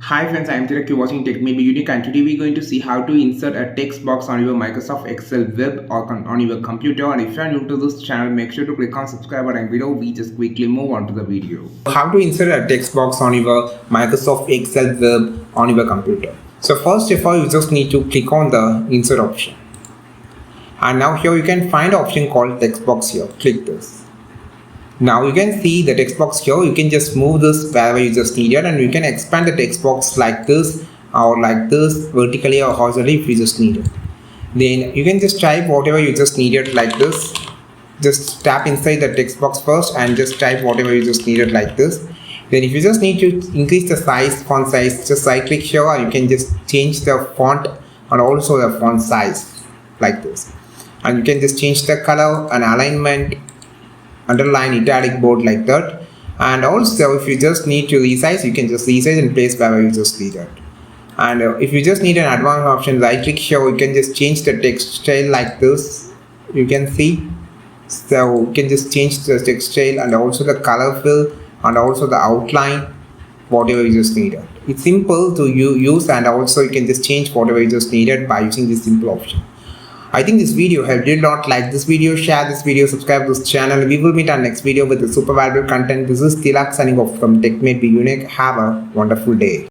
Hi friends, I am Tirak. You're watching Tech Maybe Unique, and today we're going to see how to insert a text box on your Microsoft Excel web or on your computer. And if you are new to this channel, make sure to click on subscribe button below. We just quickly move on to the video. How to insert a text box on your Microsoft Excel web on your computer. So first of all, you just need to click on the insert option. And now here you can find an option called text box here. Click this. Now you can see the text box here. You can just move this wherever you just need it, and you can expand the text box like this or like this, vertically or horizontally if you just need it. Then you can just type whatever you just needed like this. Just tap inside the text box first and just type whatever you just needed like this. Then if you just need to increase the size, font size, just right click here and you can just change the font and also the font size like this. And you can just change the color and alignment, underline, italic, bold like that. And also if you just need to resize, you can just resize and place wherever you just need it. And if you just need an advanced option, right click here, you can just change the text style like this. You can see, so you can just change the text style and also the color fill and also the outline, whatever you just need it. It's simple to use, and also you can just change whatever you just needed by using this simple option. I think this video helped. Did not like this video, share this video, subscribe to this channel. We will meet our next video with the super valuable content. This is Tilak signing off from Tech May Be Unique. Have a wonderful day.